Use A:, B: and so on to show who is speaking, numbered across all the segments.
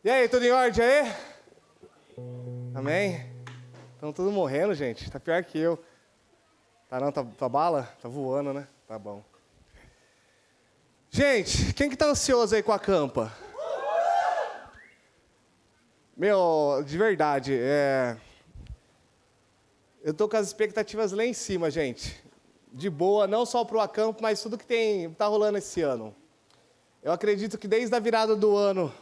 A: E aí, tudo em ordem aí? Amém? Estão todos morrendo, gente. Tá pior que eu. Tá não? Tá bala? Tá voando, né? Tá bom. Gente, quem que tá ansioso aí com a campa? Meu, de verdade, eu tô com as expectativas lá em cima, gente. De boa, não só pro acampo, mas tudo que tá rolando esse ano. Eu acredito que desde a virada do ano,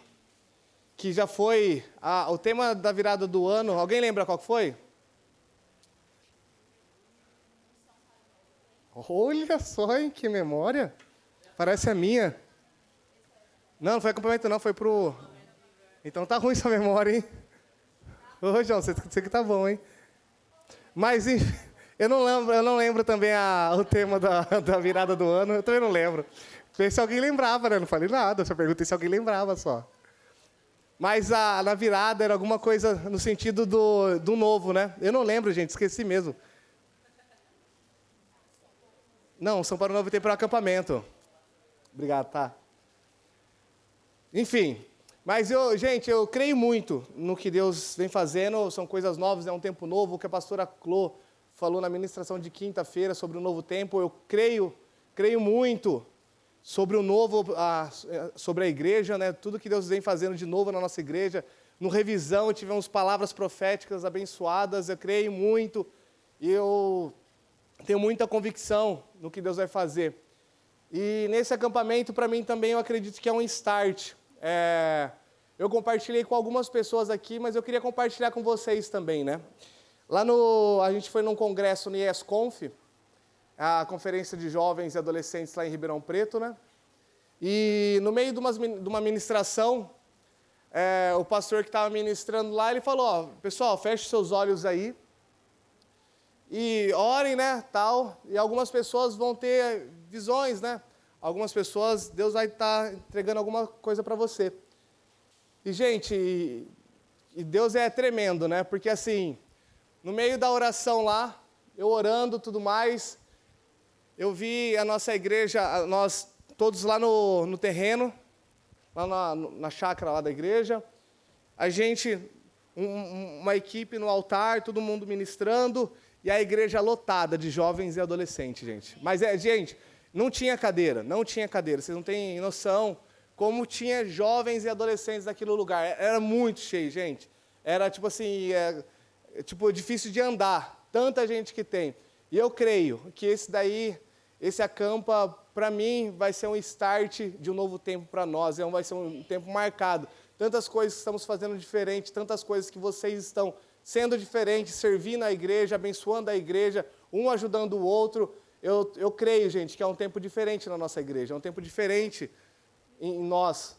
A: que já foi o tema da virada do ano, alguém lembra qual que foi? Olha só, hein, que memória. Parece a minha. Não foi acampamento não, foi pro... Então tá ruim essa memória, hein? Ô, João, você que tá bom, hein? Mas, enfim, eu não lembro também o tema da virada do ano, eu também não lembro. Se alguém lembrava, né? Não falei nada, só perguntei se alguém lembrava só. Mas na virada era alguma coisa no sentido do novo, né? Eu não lembro, gente, esqueci mesmo. Não, São Paulo Novo Tempo era acampamento. Obrigado, tá? Enfim, mas gente, eu creio muito no que Deus vem fazendo, são coisas novas, é um tempo novo, o que a pastora Clô falou na ministração de quinta-feira sobre o novo tempo, eu creio muito sobre o novo, sobre a igreja, né? Tudo que Deus vem fazendo de novo na nossa igreja. No Revisão, tivemos palavras proféticas abençoadas, eu creio muito, e eu tenho muita convicção no que Deus vai fazer. E nesse acampamento, para mim também, eu acredito que é um start. Eu compartilhei com algumas pessoas aqui, mas eu queria compartilhar com vocês também, né? A gente foi num congresso no IESConf, a Conferência de Jovens e Adolescentes lá em Ribeirão Preto, né? E no meio de uma ministração, o pastor que estava ministrando lá, ele falou, ó, pessoal, feche seus olhos aí e orem, né, tal, e algumas pessoas vão ter visões, né? Algumas pessoas, Deus vai estar entregando alguma coisa para você. E, gente, e Deus é tremendo, né? Porque, assim, no meio da oração lá, eu orando tudo mais, eu vi a nossa igreja, nós todos lá no terreno, lá na chácara lá da igreja, a gente, uma equipe no altar, todo mundo ministrando, e a igreja lotada de jovens e adolescentes, gente. Mas, gente, não tinha cadeira, vocês não têm noção como tinha jovens e adolescentes naquele lugar. Era muito cheio, gente. Era, tipo assim, difícil de andar, tanta gente que tem. E eu creio que esse acampa, para mim, vai ser um start de um novo tempo para nós, vai ser um tempo marcado. Tantas coisas que estamos fazendo diferente, tantas coisas que vocês estão sendo diferentes, servindo a igreja, abençoando a igreja, um ajudando o outro. Eu creio, gente, que é um tempo diferente na nossa igreja, é um tempo diferente em nós,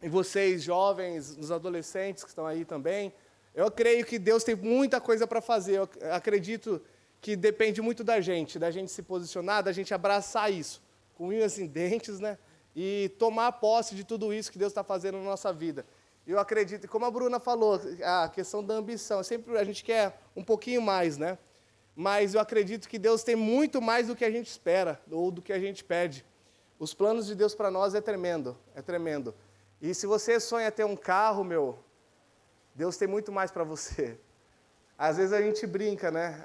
A: em vocês, jovens, nos adolescentes que estão aí também. Eu creio que Deus tem muita coisa para fazer, eu acredito que depende muito da gente se posicionar, da gente abraçar isso, com unhas e dentes, né? E tomar posse de tudo isso que Deus está fazendo na nossa vida. Eu acredito, como a Bruna falou, a questão da ambição, sempre a gente quer um pouquinho mais, né? Mas eu acredito que Deus tem muito mais do que a gente espera, ou do que a gente pede. Os planos de Deus para nós é tremendo, é tremendo. E se você sonha ter um carro, Deus tem muito mais para você. Às vezes a gente brinca, né?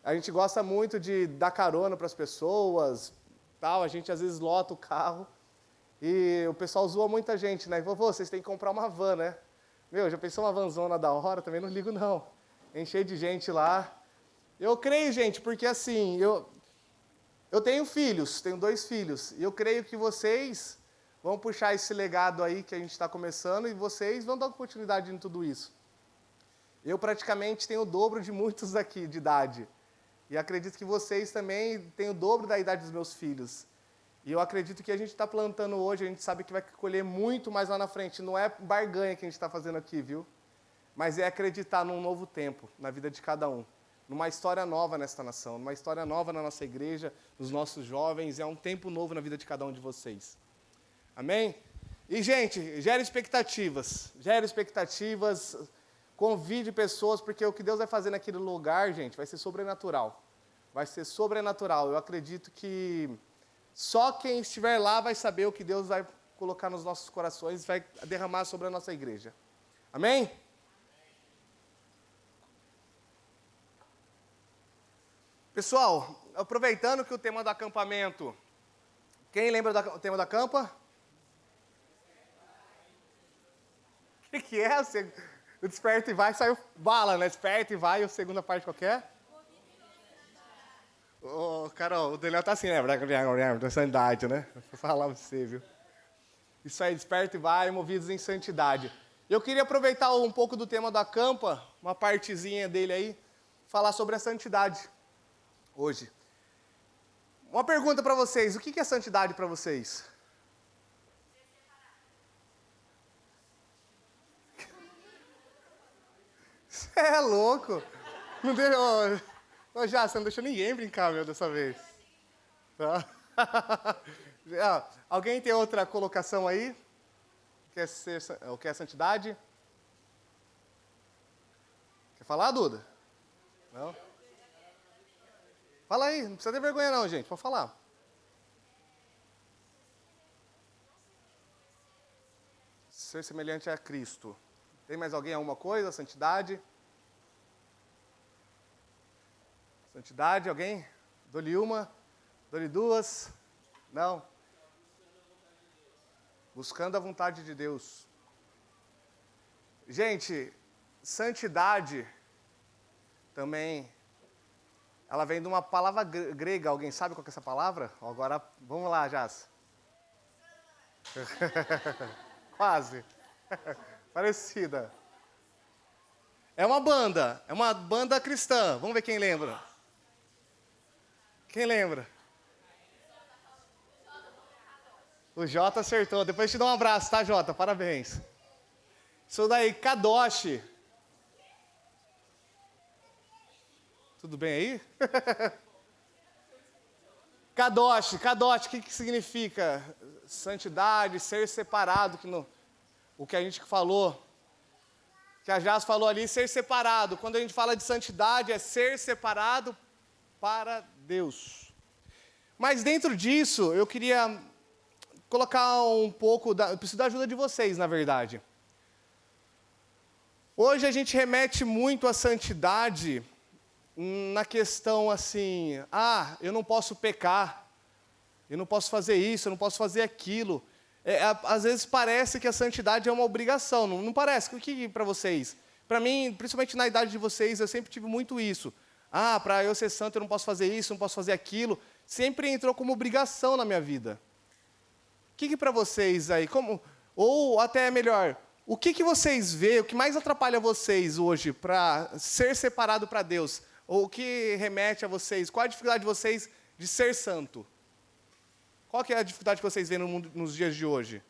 A: A gente gosta muito de dar carona para as pessoas, tal. A gente às vezes lota o carro e o pessoal zoa muita gente, né? Pô, vocês têm que comprar uma van, né? Já pensou uma vanzona da hora? Também não ligo, não. Encher de gente lá. Eu creio, gente, porque assim, eu tenho filhos, tenho 2 filhos, e eu creio que vocês vão puxar esse legado aí que a gente está começando e vocês vão dar continuidade em tudo isso. Eu praticamente tenho o dobro de muitos aqui de idade, e acredito que vocês também têm o dobro da idade dos meus filhos. E eu acredito que a gente está plantando hoje, a gente sabe que vai colher muito mais lá na frente, não é barganha que a gente está fazendo aqui, viu? Mas é acreditar num novo tempo, na vida de cada um. Numa história nova nesta nação, numa história nova na nossa igreja, nos nossos jovens, é um tempo novo na vida de cada um de vocês. Amém? E, gente, gera expectativas, convide pessoas, porque o que Deus vai fazer naquele lugar, gente, vai ser sobrenatural. Vai ser sobrenatural. Eu acredito que só quem estiver lá vai saber o que Deus vai colocar nos nossos corações, vai derramar sobre a nossa igreja. Amém? Pessoal, aproveitando que o tema do acampamento, quem lembra do tema da campa? O que é? O desperta e vai, saiu bala, né? Desperta e vai, a segunda parte qualquer? Ô, Carol, o Daniel tá assim, né? Da santidade, né? Vou falar pra você, viu? Isso aí, desperta e vai, movidos em santidade. Eu queria aproveitar um pouco do tema da campa, uma partezinha dele aí, falar sobre a santidade hoje. Uma pergunta para vocês, o que é santidade para vocês? Você é louco? Não deu... Ô, já, você não deixou ninguém brincar, meu, dessa vez. Tá? Alguém tem outra colocação aí? O que é santidade? Quer falar, Duda? Não? Fala aí, não precisa ter vergonha não, gente, pode falar. Ser semelhante a Cristo. Tem mais alguém alguma coisa? Santidade? Santidade, alguém? Dou-lhe uma? Dou-lhe duas? Não? Buscando a vontade de Deus. Gente, santidade também, ela vem de uma palavra grega. Alguém sabe qual que é essa palavra? Agora, vamos lá, Jás. Quase. Parecida. É uma banda cristã. Vamos ver quem lembra. Quem lembra? O Jota acertou. Depois te dou um abraço, tá, Jota? Parabéns. Isso daí, Kadosh. Tudo bem aí? Kadosh, o que significa? Santidade, ser separado, o que a gente falou, que a Jás falou ali, ser separado. Quando a gente fala de santidade, é ser separado para Deus. Mas dentro disso, eu queria colocar um pouco, eu preciso da ajuda de vocês, na verdade. Hoje a gente remete muito à santidade na questão assim, eu não posso pecar, eu não posso fazer isso, eu não posso fazer aquilo. Às vezes parece que a santidade é uma obrigação, não parece? O que para vocês? Para mim, principalmente na idade de vocês, eu sempre tive muito isso. Para eu ser santo eu não posso fazer isso, não posso fazer aquilo. Sempre entrou como obrigação na minha vida. O que para vocês aí? Ou até melhor, o que vocês veem, o que mais atrapalha vocês hoje para ser separado para Deus? Ou o que remete a vocês? Qual a dificuldade de vocês de ser santo? Qual que é a dificuldade que vocês veem no mundo, nos dias de hoje?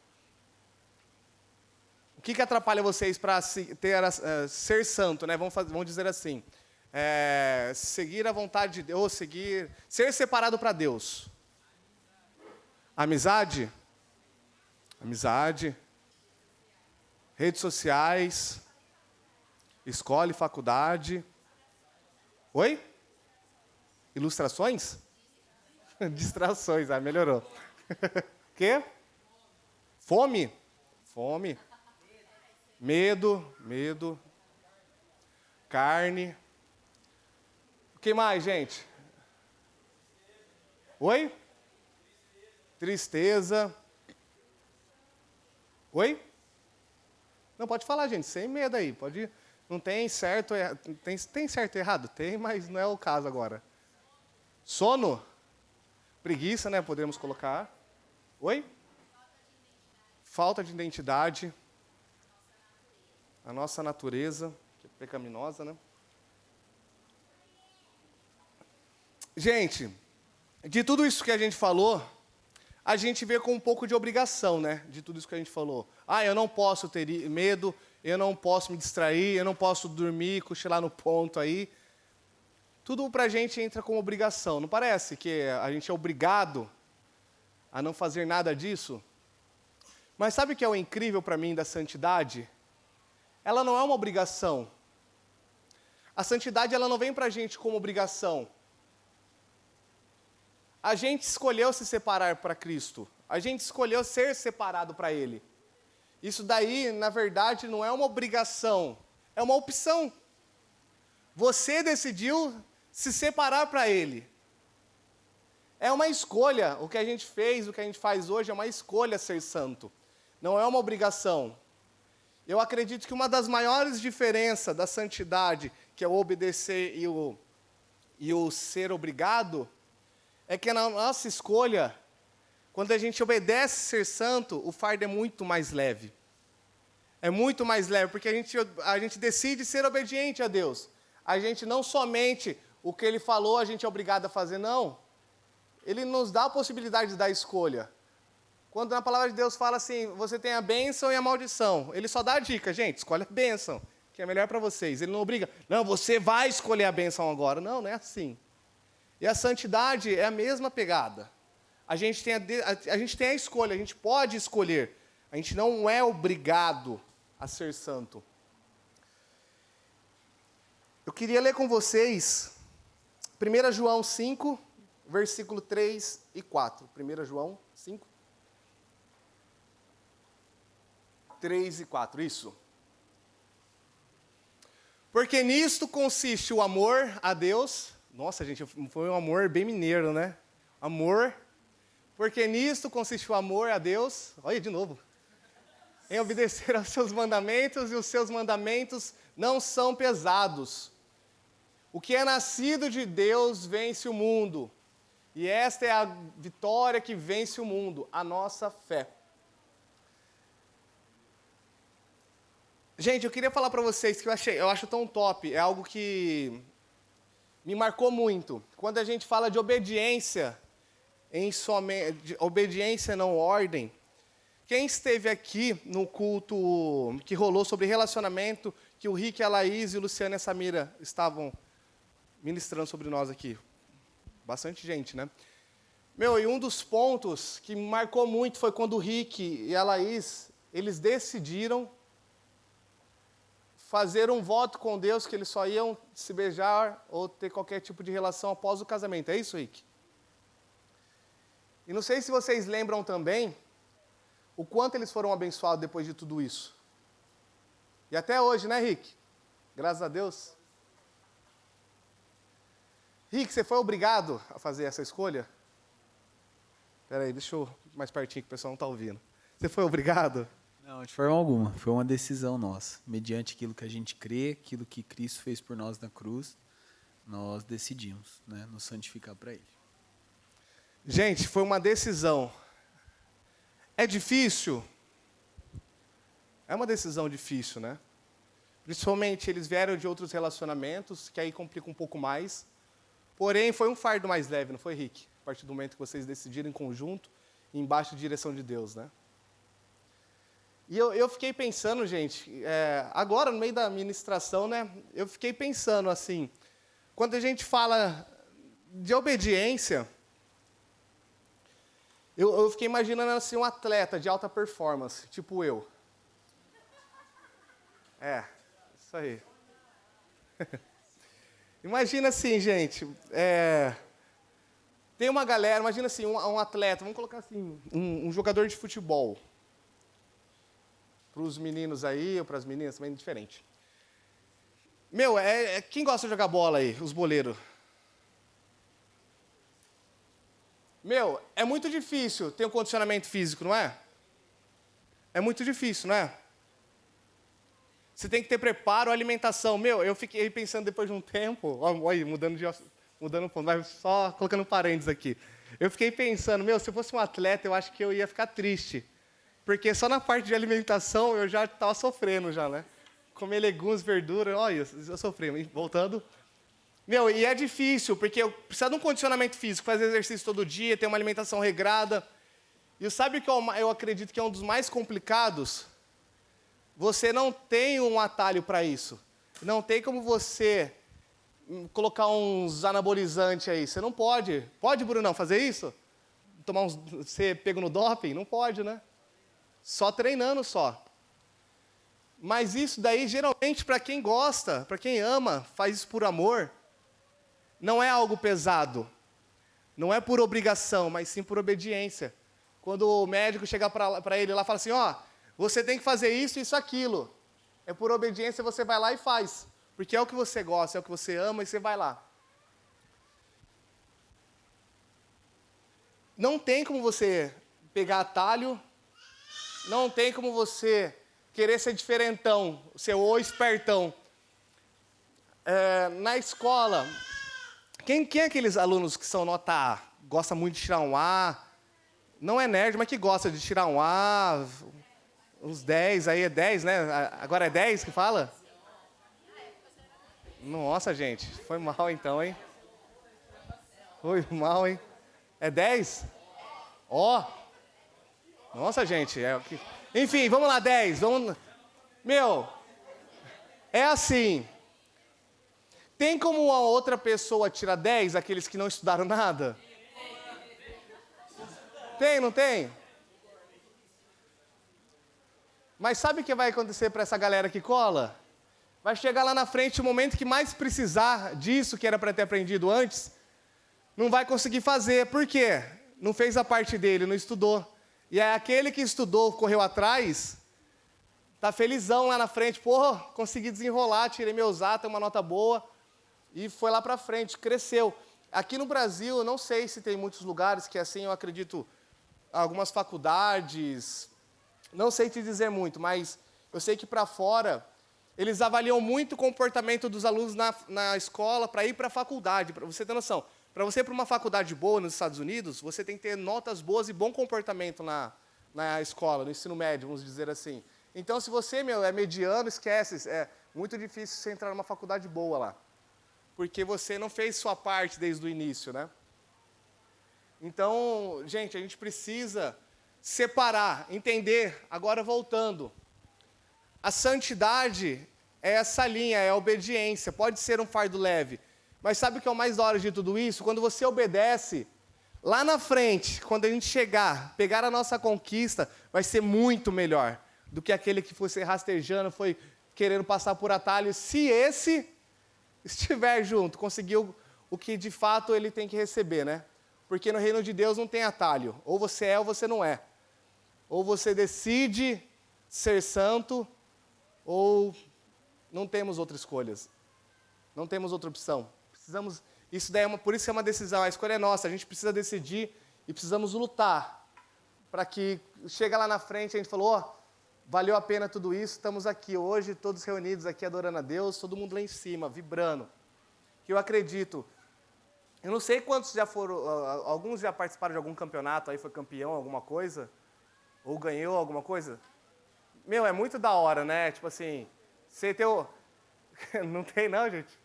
A: O que atrapalha vocês para ser santo, né? Vamos dizer assim. Seguir a vontade de Deus, ser separado para Deus. Amizade. Redes sociais. Escola e faculdade. Oi? Ilustrações? Distrações, melhorou. Quê? Fome? Medo. Carne. O que mais, gente? Oi? Tristeza. Oi? Não, pode falar, gente, sem medo aí. Pode. Não tem certo, tem certo e errado? Tem, mas não é o caso agora. Sono? Preguiça, né? Podemos colocar. Oi? Falta de identidade. A nossa natureza, que é pecaminosa, né? Gente, de tudo isso que a gente falou, a gente vê com um pouco de obrigação, né? De tudo isso que a gente falou. Eu não posso ter medo, eu não posso me distrair, eu não posso dormir, cochilar no ponto aí. Tudo pra gente entra como obrigação. Não parece que a gente é obrigado a não fazer nada disso? Mas sabe o que é o incrível para mim da santidade? Ela não é uma obrigação. A santidade ela não vem para a gente como obrigação. A gente escolheu se separar para Cristo. A gente escolheu ser separado para Ele. Isso daí, na verdade, não é uma obrigação, é uma opção. Você decidiu se separar para Ele. É uma escolha. O que a gente fez, o que a gente faz hoje é uma escolha ser santo. Não é uma obrigação. Eu acredito que uma das maiores diferenças da santidade, que é o obedecer e o ser obrigado, é que na nossa escolha, quando a gente obedece ser santo, o fardo é muito mais leve. É muito mais leve, porque a gente decide ser obediente a Deus. A gente não somente o que Ele falou, a gente é obrigado a fazer, não. Ele nos dá a possibilidade da escolha. Quando na palavra de Deus fala assim, você tem a bênção e a maldição, Ele só dá a dica, gente, escolhe a bênção, que é melhor para vocês. Ele não obriga, não, você vai escolher a bênção agora. Não, não é assim. E a santidade é a mesma pegada. A gente tem a escolha, a gente pode escolher. A gente não é obrigado a ser santo. Eu queria ler com vocês 1 João 5, versículo 3 e 4. 1 João 5, 3 e 4, isso. Porque nisto consiste o amor a Deus. Nossa, gente, foi um amor bem mineiro, né? Amor. Porque nisto consiste o amor a Deus. Olha de novo. Em obedecer aos seus mandamentos, e os seus mandamentos não são pesados. O que é nascido de Deus vence o mundo. E esta é a vitória que vence o mundo, a nossa fé. Gente, eu queria falar para vocês que eu acho tão top, é algo que me marcou muito. Quando a gente fala de obediência, de obediência não ordem, quem esteve aqui no culto que rolou sobre relacionamento, que o Rick, a Laís e o Luciano e a Samira estavam ministrando sobre nós aqui? Bastante gente, né? E um dos pontos que me marcou muito foi quando o Rick e a Laís, eles decidiram fazer um voto com Deus que eles só iam se beijar ou ter qualquer tipo de relação após o casamento. É isso, Rick? E não sei se vocês lembram também o quanto eles foram abençoados depois de tudo isso. E até hoje, né, Rick? Graças a Deus. Rick, você foi obrigado a fazer essa escolha? Espera aí, deixa eu mais pertinho que o pessoal não está ouvindo. Você foi obrigado?
B: Não, de forma alguma. Foi uma decisão nossa. Mediante aquilo que a gente crê, aquilo que Cristo fez por nós na cruz, nós decidimos, né, nos santificar para Ele.
A: Gente, foi uma decisão. É difícil? É uma decisão difícil, né? Principalmente eles vieram de outros relacionamentos, que aí complica um pouco mais. Porém, foi um fardo mais leve, não foi, Rick? A partir do momento que vocês decidiram em conjunto, embaixo de direção de Deus, né? E eu fiquei pensando, gente, agora no meio da ministração, né? Eu fiquei pensando assim, quando a gente fala de obediência, eu fiquei imaginando assim um atleta de alta performance, tipo eu. Isso aí. Imagina assim, gente, tem uma galera, imagina assim, um atleta, vamos colocar assim, um jogador de futebol. Para os meninos aí, ou para as meninas, também é diferente. Quem gosta de jogar bola aí? Os boleiros. É muito difícil ter um condicionamento físico, não é? É muito difícil, não é? Você tem que ter preparo, alimentação. Eu fiquei pensando depois de um tempo, olha, mudando um ponto, mas só colocando parênteses aqui. Eu fiquei pensando, se eu fosse um atleta, eu acho que eu ia ficar triste. Porque só na parte de alimentação eu já estava sofrendo já, né? Comer legumes, verduras, olha, eu sofri. Voltando. E é difícil, porque eu preciso de um condicionamento físico, fazer exercício todo dia, ter uma alimentação regrada. E sabe o que eu acredito que é um dos mais complicados? Você não tem um atalho para isso. Não tem como você colocar uns anabolizantes aí. Você não pode. Pode, Brunão, fazer isso? Ser pego no doping? Não pode, né? Só treinando só. Mas isso daí, geralmente, para quem gosta, para quem ama, faz isso por amor, não é algo pesado. Não é por obrigação, mas sim por obediência. Quando o médico chega para ele lá e fala assim, ó, você tem que fazer isso, isso, aquilo. É por obediência, você vai lá e faz. Porque é o que você gosta, é o que você ama e você vai lá. Não tem como você pegar atalho, não tem como você querer ser diferentão, ser o espertão. Na escola, quem é aqueles alunos que são nota A? Gosta muito de tirar um A? Não é nerd, mas que gosta de tirar um A, uns 10, aí é 10, né? Agora é 10 que fala? Nossa, gente, foi mal então, hein? Foi mal, hein? É 10? Ó! Nossa, gente, enfim, vamos lá, 10. Meu, é assim. Tem como uma outra pessoa tirar 10, aqueles que não estudaram nada? Tem, não tem? Mas sabe o que vai acontecer para essa galera que cola? Vai chegar lá na frente o momento que mais precisar disso, que era para ter aprendido antes, não vai conseguir fazer. Por quê? Não fez a parte dele, não estudou. E aí aquele que estudou, correu atrás, tá felizão lá na frente. Porra, consegui desenrolar, tirei meus A, tem uma nota boa. E foi lá para frente, cresceu. Aqui no Brasil, eu não sei se tem muitos lugares que assim, eu acredito, algumas faculdades, não sei te dizer muito, mas eu sei que para fora, eles avaliam muito o comportamento dos alunos na escola para ir para a faculdade. Para você ter noção, para você ir para uma faculdade boa nos Estados Unidos, você tem que ter notas boas e bom comportamento na escola, no ensino médio, vamos dizer assim. Então, se você, é mediano, esquece, é muito difícil você entrar numa faculdade boa lá. Porque você não fez sua parte desde o início, né? Então, gente, a gente precisa separar, entender. Agora, voltando. A santidade é essa linha, é a obediência. Pode ser um fardo leve. Mas sabe o que é o mais da hora de tudo isso? Quando você obedece, lá na frente, quando a gente chegar, pegar a nossa conquista, vai ser muito melhor do que aquele que foi se rastejando, foi querendo passar por atalhos. Se esse estiver junto, conseguiu o que de fato ele tem que receber, né? Porque no reino de Deus não tem atalho. Ou você é ou você não é. Ou você decide ser santo, ou não temos outras escolhas. Não temos outra opção. Precisamos, isso daí por isso que é uma decisão, a escolha é nossa, a gente precisa decidir e precisamos lutar para que chega lá na frente, a gente falou, valeu a pena tudo isso, estamos aqui hoje, todos reunidos aqui adorando a Deus, todo mundo lá em cima, vibrando. Que eu acredito, eu não sei quantos já foram, alguns já participaram de algum campeonato, aí foi campeão, alguma coisa, ou ganhou alguma coisa. É muito da hora, né? Tipo assim, você ter o... Não tem não, gente.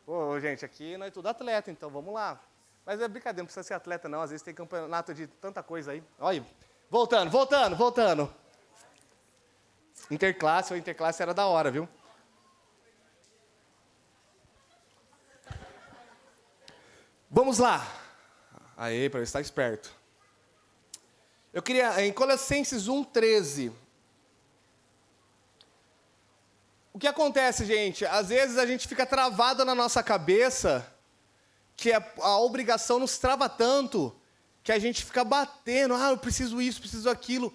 A: Ô, gente, aqui nós é tudo atleta, então vamos lá. Mas é brincadeira, não precisa ser atleta não, às vezes tem campeonato de tanta coisa aí. Olha, voltando. Interclasse era da hora, viu? Vamos lá. Aí, para estar esperto. Eu queria, em Colossenses 1:13. O que acontece, gente? Às vezes a gente fica travado na nossa cabeça, que a obrigação nos trava tanto, que a gente fica batendo, eu preciso isso, preciso aquilo.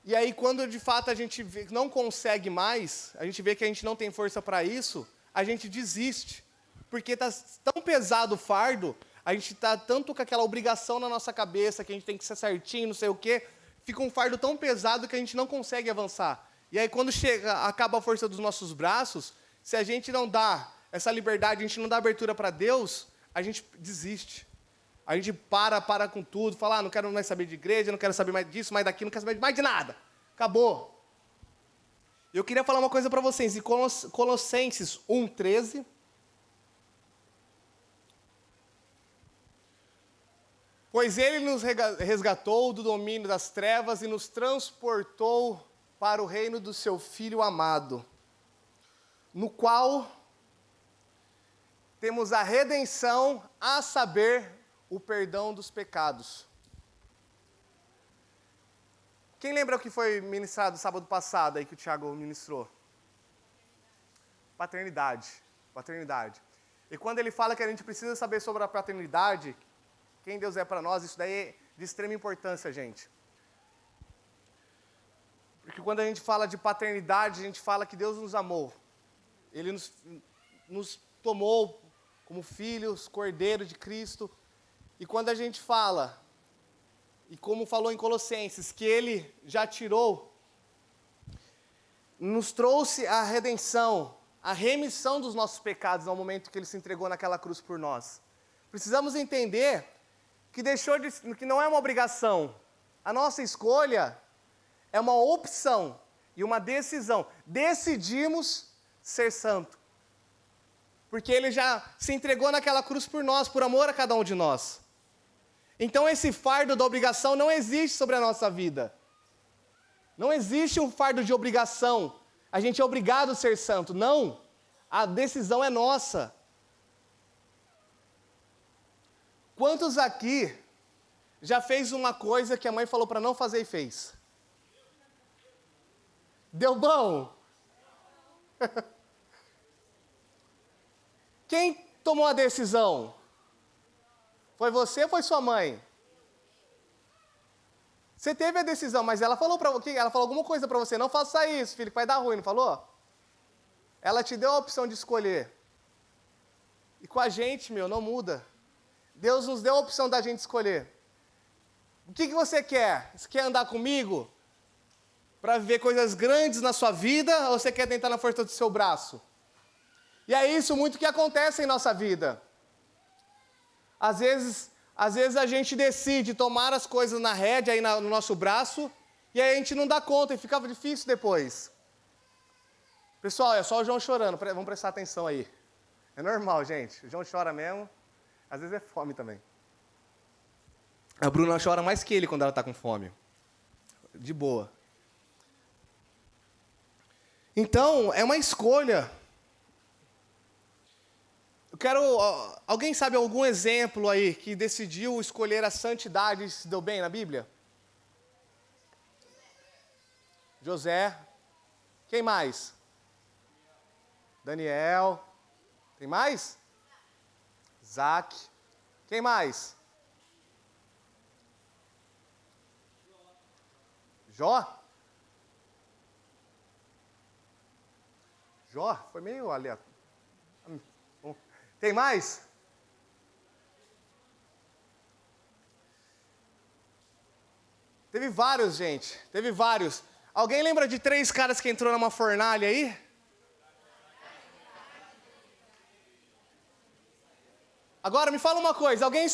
A: E aí, quando de fato a gente não consegue mais, a gente vê que a gente não tem força para isso, a gente desiste. Porque está tão pesado o fardo, a gente está tanto com aquela obrigação na nossa cabeça, que a gente tem que ser certinho, não sei o quê, fica um fardo tão pesado que a gente não consegue avançar. E aí, quando acaba a força dos nossos braços, se a gente não dá essa liberdade, a gente não dá abertura para Deus, a gente desiste. A gente para com tudo, fala, não quero mais saber de igreja, não quero saber mais disso, mais daquilo, não quero saber mais de nada. Acabou. Eu queria falar uma coisa para vocês, em Colossenses 1:13. Pois ele nos resgatou do domínio das trevas e nos transportou para o reino do seu Filho amado, no qual temos a redenção, a saber, o perdão dos pecados. Quem lembra o que foi ministrado sábado passado aí que o Thiago ministrou? Paternidade. E quando ele fala que a gente precisa saber sobre a paternidade, quem Deus é para nós, isso daí é de extrema importância, gente. Porque quando a gente fala de paternidade, a gente fala que Deus nos amou. Ele nos tomou como filhos, cordeiro de Cristo. E quando a gente fala, e como falou em Colossenses, que Ele já tirou, nos trouxe a redenção, a remissão dos nossos pecados ao momento que Ele se entregou naquela cruz por nós. Precisamos entender que não é uma obrigação. A nossa escolha é uma opção e uma decisão. Decidimos ser santo. Porque Ele já se entregou naquela cruz por nós, por amor a cada um de nós. Então esse fardo da obrigação não existe sobre a nossa vida. Não existe um fardo de obrigação. A gente é obrigado a ser santo. Não. A decisão é nossa. Quantos aqui já fez uma coisa que a mãe falou para não fazer e fez? Deu bom? Quem tomou a decisão? Foi você ou foi sua mãe? Você teve a decisão, mas ela falou alguma coisa para você, não faça isso, filho, que vai dar ruim, não falou? Ela te deu a opção de escolher. E com a gente, não muda. Deus nos deu a opção da gente escolher. O que você quer? Você quer andar comigo para viver coisas grandes na sua vida, ou você quer tentar na força do seu braço? E é isso muito que acontece em nossa vida. Às vezes a gente decide tomar as coisas na rédea, aí no nosso braço, e aí a gente não dá conta, e fica difícil depois. Pessoal, é só o João chorando, vamos prestar atenção aí. É normal, gente, o João chora mesmo, às vezes é fome também. A Bruna chora mais que ele quando ela está com fome. De boa. Então, é uma escolha. Alguém sabe algum exemplo aí que decidiu escolher a santidade e se deu bem na Bíblia? José. Quem mais? Daniel. Tem mais? Isaac. Quem mais? Jó? Jó? Foi meio aleatório. Tem mais? Teve vários, gente. Teve vários. Alguém lembra de 3 caras que entrou numa fornalha aí? Agora me fala uma coisa, alguém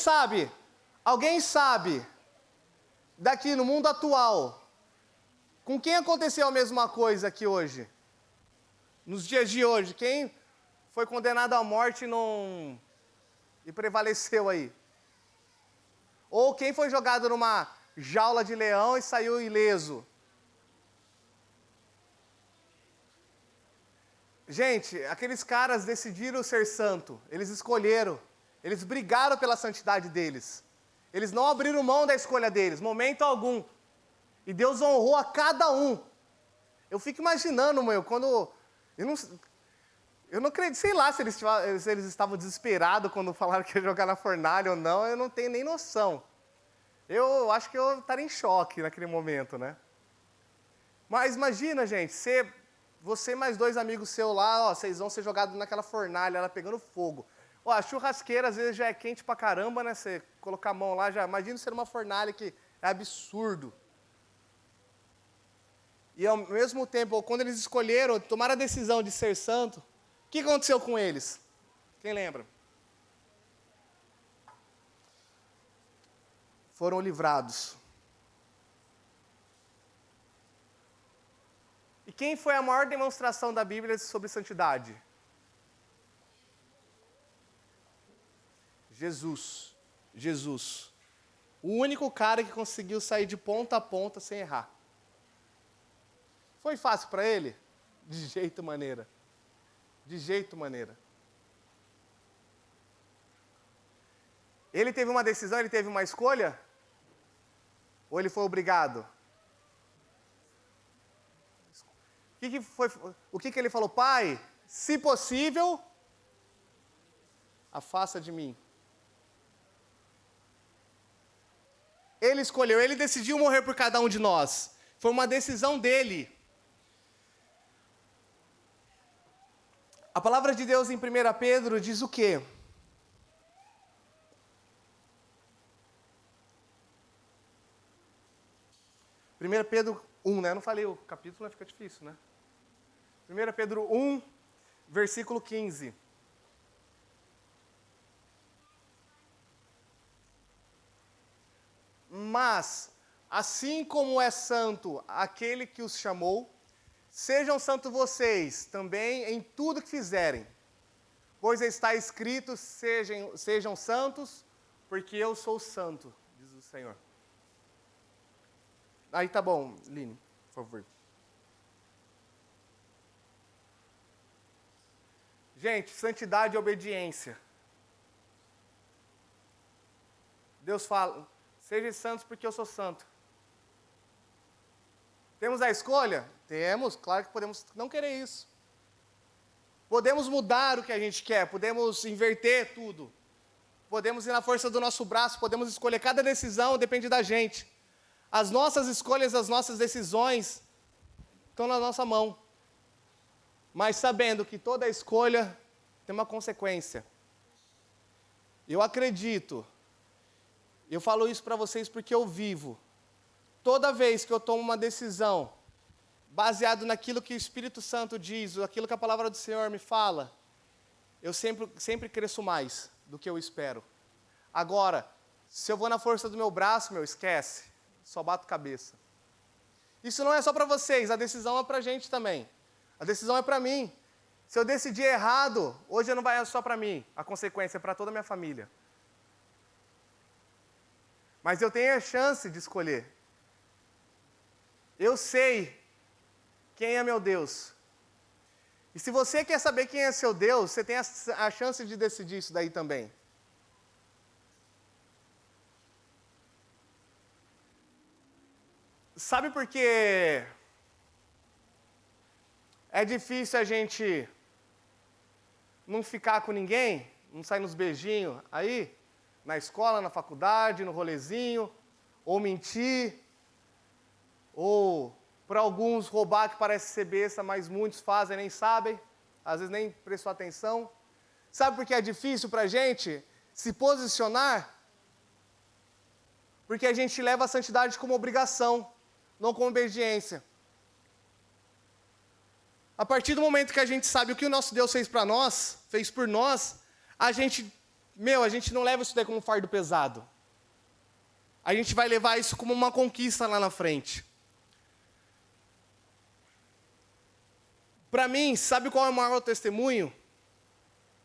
A: sabe daqui no mundo atual, com quem aconteceu a mesma coisa aqui hoje? Nos dias de hoje, quem foi condenado à morte e prevaleceu aí? Ou quem foi jogado numa jaula de leão e saiu ileso? Gente, aqueles caras decidiram ser santo, eles escolheram, eles brigaram pela santidade deles. Eles não abriram mão da escolha deles, momento algum. E Deus honrou a cada um. Eu fico imaginando, quando... Eu não acredito, sei lá se eles estavam desesperados quando falaram que ia jogar na fornalha ou não, eu não tenho nem noção. Eu acho que eu estaria em choque naquele momento, né? Mas imagina, gente, você mais 2 amigos seus lá, vocês vão ser jogados naquela fornalha, ela pegando fogo. A churrasqueira às vezes já é quente pra caramba, né? Você colocar a mão lá, já imagina ser uma fornalha que é absurdo. E ao mesmo tempo, quando eles escolheram, tomaram a decisão de ser santo, o que aconteceu com eles? Quem lembra? Foram livrados. E quem foi a maior demonstração da Bíblia sobre santidade? Jesus. O único cara que conseguiu sair de ponta a ponta sem errar. Foi fácil para ele? De jeito maneira. Ele teve uma decisão, ele teve uma escolha? Ou ele foi obrigado? O que ele falou? Pai, se possível, afasta de mim. Ele escolheu, ele decidiu morrer por cada um de nós. Foi uma decisão dele. A palavra de Deus em 1 Pedro diz o quê? Pedro 1, né? Eu não falei o capítulo, fica difícil, né? 1 Pedro 1, versículo 15. Mas, assim como é santo aquele que os chamou, sejam santos vocês também em tudo que fizerem. Pois está escrito, sejam santos, porque eu sou santo, diz o Senhor. Aí tá bom, Line, por favor. Gente, santidade e obediência. Deus fala, sejam santos porque eu sou santo. Temos a escolha? Temos, claro que podemos não querer isso. Podemos mudar o que a gente quer, podemos inverter tudo. Podemos ir na força do nosso braço, podemos escolher. Cada decisão depende da gente. As nossas escolhas, as nossas decisões estão na nossa mão. Mas sabendo que toda escolha tem uma consequência. Eu acredito, eu falo isso para vocês porque eu vivo. Toda vez que eu tomo uma decisão, baseado naquilo que o Espírito Santo diz, aquilo que a palavra do Senhor me fala, eu sempre cresço mais do que eu espero. Agora, se eu vou na força do meu braço, esquece, só bato cabeça. Isso não é só para vocês, a decisão é para a gente também. A decisão é para mim. Se eu decidir errado, hoje não vai só para mim, a consequência é para toda a minha família. Mas eu tenho a chance de escolher. Eu sei quem é meu Deus. E se você quer saber quem é seu Deus, você tem a chance de decidir isso daí também. Sabe por que é difícil a gente não ficar com ninguém, não sair nos beijinhos aí, na escola, na faculdade, no rolezinho, ou mentir, ou para alguns roubar que parece ser besta, mas muitos fazem, nem sabem, às vezes nem prestou atenção. Sabe por que é difícil para a gente se posicionar? Porque a gente leva a santidade como obrigação, não como obediência. A partir do momento que a gente sabe o que o nosso Deus fez para nós, fez por nós, a gente não leva isso daí como um fardo pesado. A gente vai levar isso como uma conquista lá na frente. Para mim, sabe qual é o maior testemunho?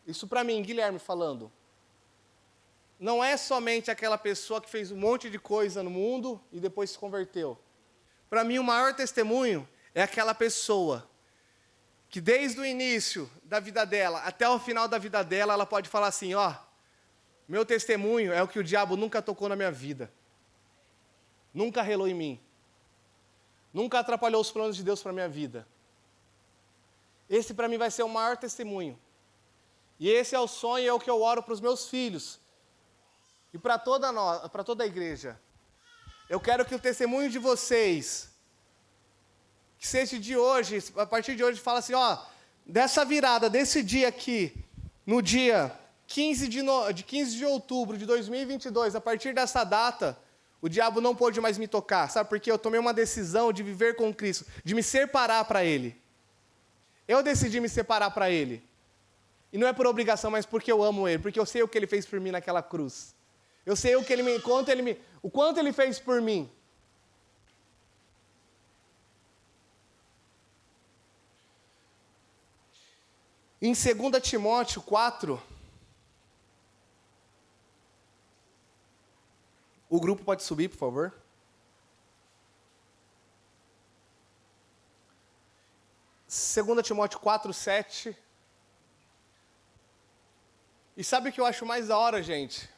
A: Isso para mim, Guilherme falando. Não é somente aquela pessoa que fez um monte de coisa no mundo e depois se converteu. Para mim, o maior testemunho é aquela pessoa que desde o início da vida dela até o final da vida dela, ela pode falar assim, meu testemunho é o que o diabo nunca tocou na minha vida. Nunca relou em mim. Nunca atrapalhou os planos de Deus para a minha vida. Esse para mim vai ser o maior testemunho. E esse é o sonho e é o que eu oro para os meus filhos. E para toda a igreja. Eu quero que o testemunho de vocês, que seja de hoje, a partir de hoje, fala assim, dessa virada, desse dia aqui, no dia 15 de outubro de 2022, a partir dessa data, o diabo não pôde mais me tocar. Sabe por quê? Eu tomei uma decisão de viver com Cristo, de me separar para Ele. Eu decidi me separar para Ele. E não é por obrigação, mas porque eu amo Ele, porque eu sei o que Ele fez por mim naquela cruz. Eu sei o quanto Ele fez por mim. Em 2 Timóteo 4, o grupo pode subir, por favor. Segunda Timóteo 4, 7. E sabe o que eu acho mais da hora, gente?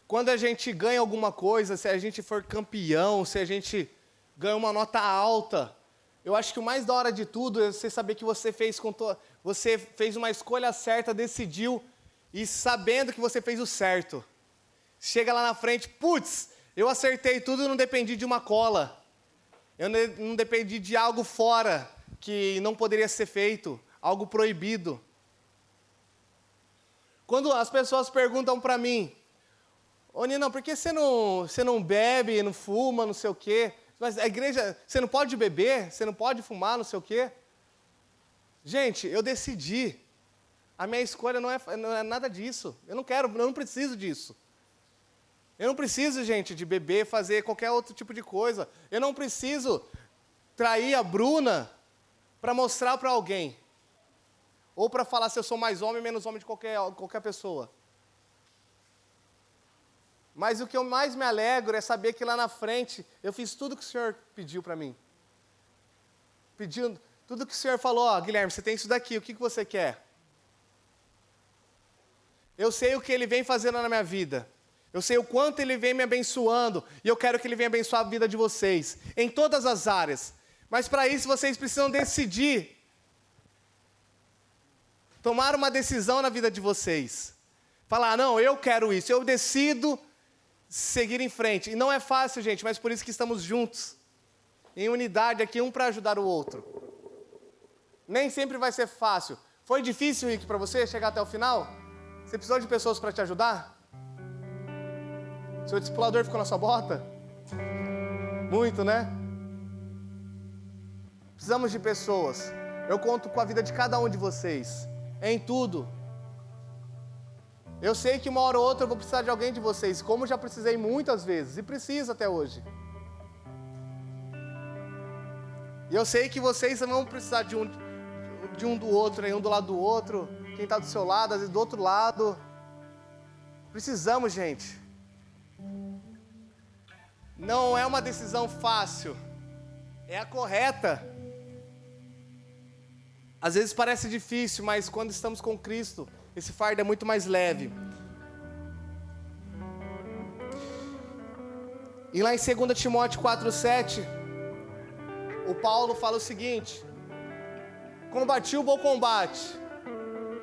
A: Quando a gente ganha alguma coisa, se a gente for campeão, se a gente ganha uma nota alta, eu acho que o mais da hora de tudo é você saber que você fez uma escolha certa, decidiu, e sabendo que você fez o certo. Chega lá na frente, putz, eu acertei tudo e não dependi de uma cola. Eu não dependi de algo fora que não poderia ser feito, algo proibido. Quando as pessoas perguntam para mim, ô Nino, por que você não bebe, não fuma, não sei o quê? Mas a igreja, você não pode beber, você não pode fumar, não sei o quê? Gente, eu decidi. A minha escolha não é nada disso. Eu não preciso disso. Eu não preciso, gente, de beber, fazer qualquer outro tipo de coisa. Eu não preciso trair a Bruna para mostrar para alguém. Ou para falar se eu sou mais homem, menos homem de qualquer pessoa. Mas o que eu mais me alegro é saber que lá na frente eu fiz tudo que o Senhor pediu para mim. Pedindo tudo que o Senhor falou, ó, Guilherme, você tem isso daqui, o que você quer? Eu sei o que Ele vem fazendo na minha vida. Eu sei o quanto Ele vem me abençoando. E eu quero que Ele venha abençoar a vida de vocês. Em todas as áreas. Mas para isso vocês precisam decidir. Tomar uma decisão na vida de vocês. Falar, não, eu quero isso. Eu decido seguir em frente. E não é fácil, gente, mas por isso que estamos juntos. Em unidade aqui, um para ajudar o outro. Nem sempre vai ser fácil. Foi difícil, Rick, para você chegar até o final? Você precisou de pessoas para te ajudar? Seu discipulador ficou na sua bota? Muito, né? Precisamos de pessoas. Eu conto com a vida de cada um de vocês. Em tudo. Eu sei que uma hora ou outra eu vou precisar de alguém de vocês, como já precisei muitas vezes, e preciso até hoje. E eu sei que vocês vão precisar de um do outro, um do lado do outro, quem está do seu lado, às vezes do outro lado. Precisamos, gente. Não é uma decisão fácil, é a correta. Às vezes parece difícil, mas quando estamos com Cristo, esse fardo é muito mais leve. E lá em 2 Timóteo 4,7, o Paulo fala o seguinte: combati o bom combate,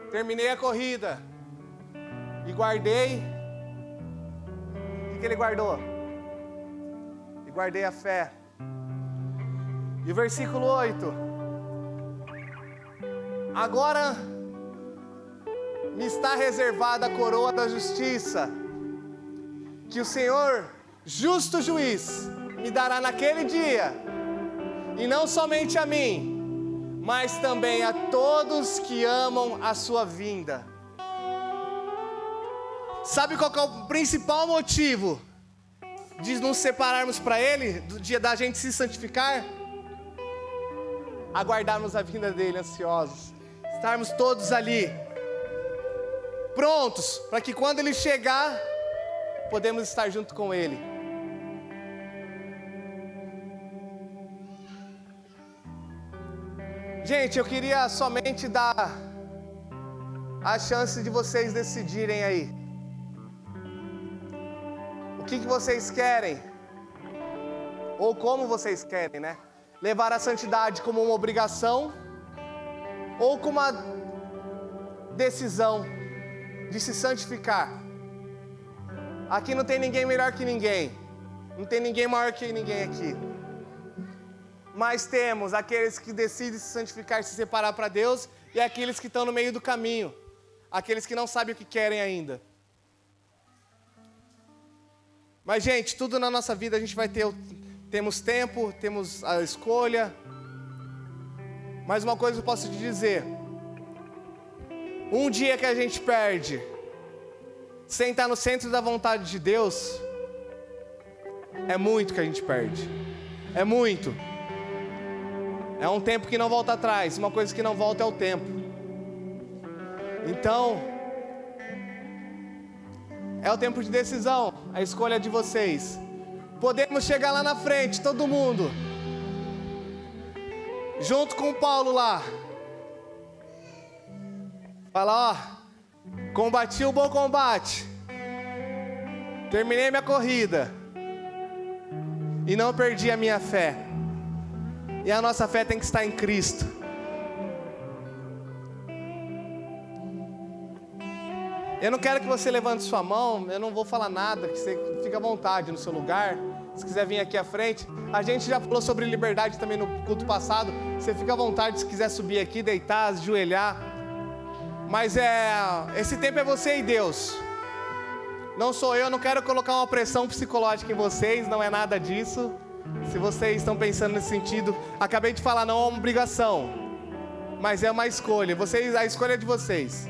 A: terminei a corrida e guardei. O que ele guardou? E guardei a fé. E o versículo 8: agora me está reservada a coroa da justiça, que o Senhor, justo juiz, me dará naquele dia, e não somente a mim, mas também a todos que amam a sua vinda. Sabe qual que é o principal motivo de nos separarmos para Ele, do dia da gente se santificar? Aguardarmos a vinda dEle ansiosos, estarmos todos ali, prontos, para que quando Ele chegar, podemos estar junto com Ele. Gente, eu queria somente dar a chance de vocês decidirem aí. O que vocês querem? Ou como vocês querem, né? Levar a santidade como uma obrigação ou como uma decisão de se santificar. Aqui não tem ninguém melhor que ninguém. Não tem ninguém maior que ninguém aqui. Mas temos aqueles que decidem se santificar e se separar para Deus e aqueles que estão no meio do caminho. Aqueles que não sabem o que querem ainda. Mas, gente, tudo na nossa vida a gente vai ter... Temos tempo, temos a escolha. Mas uma coisa eu posso te dizer. Um dia que a gente perde, sem estar no centro da vontade de Deus, é muito que a gente perde. É muito. É um tempo que não volta atrás. Uma coisa que não volta é o tempo. Então, é o tempo de decisão. A escolha é de vocês. Podemos chegar lá na frente, todo mundo, junto com o Paulo lá. Fala, ó, combati o bom combate, terminei minha corrida e não perdi a minha fé. E a nossa fé tem que estar em Cristo. Eu não quero que você levante sua mão, eu não vou falar nada, que você fique à vontade no seu lugar. Se quiser vir aqui à frente. A gente já falou sobre liberdade também no culto passado. Você fica à vontade se quiser subir aqui, deitar, ajoelhar. Mas esse tempo é você e Deus. Não sou eu, não quero colocar uma pressão psicológica em vocês, não é nada disso. Se vocês estão pensando nesse sentido, acabei de falar, não é uma obrigação, mas é uma escolha. A escolha é de vocês.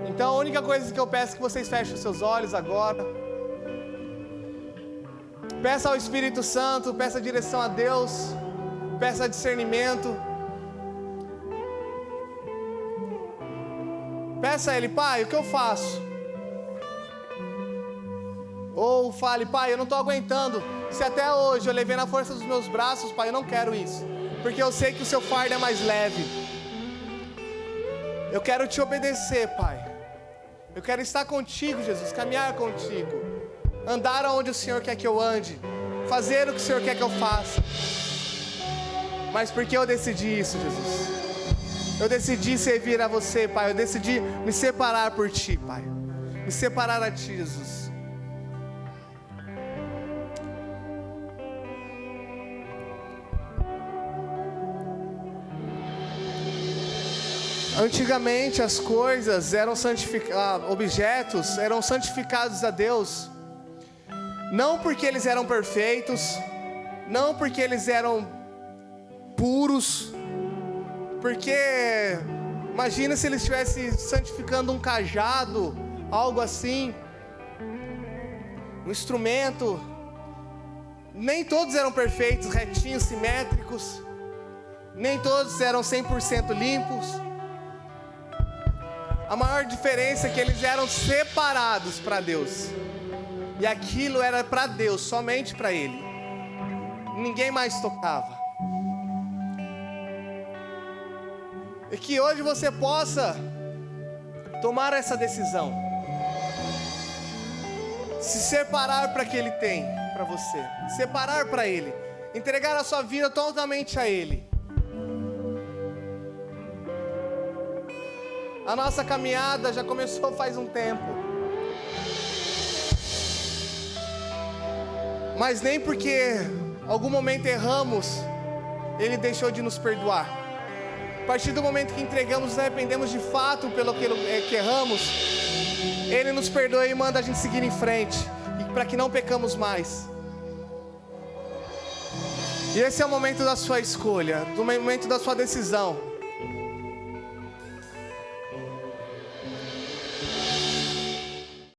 A: Então a única coisa que eu peço é que vocês fechem os seus olhos agora. Peça ao Espírito Santo, peça direção a Deus, peça discernimento. Peça a Ele, Pai, o que eu faço? Ou fale, Pai, eu não estou aguentando. Se até hoje eu levei na força dos meus braços, Pai, eu não quero isso. Porque eu sei que o seu fardo é mais leve. Eu quero te obedecer, Pai. Eu quero estar contigo, Jesus, caminhar contigo. Andar onde o Senhor quer que eu ande. Fazer o que o Senhor quer que eu faça. Mas porque eu decidi isso, Jesus? Eu decidi servir a você, Pai. Eu decidi me separar por Ti, Pai. Me separar a Ti, Jesus. Antigamente as coisas eram santificadas, objetos eram santificados a Deus, não porque eles eram perfeitos, não porque eles eram puros, porque imagina se eles estivessem santificando um cajado, algo assim, um instrumento. Nem todos eram perfeitos, retinhos, simétricos, nem todos eram 100% limpos. A maior diferença é que eles eram separados para Deus. E aquilo era para Deus, somente para Ele. Ninguém mais tocava. E que hoje você possa tomar essa decisão. Se separar para que Ele tem para você. Separar para Ele. Entregar a sua vida totalmente a Ele. A nossa caminhada já começou faz um tempo. Mas nem porque algum momento erramos, Ele deixou de nos perdoar. A partir do momento que entregamos, nos arrependemos de fato pelo que erramos, Ele nos perdoa e manda a gente seguir em frente, para que não pecamos mais. E esse é o momento da sua escolha, do momento da sua decisão.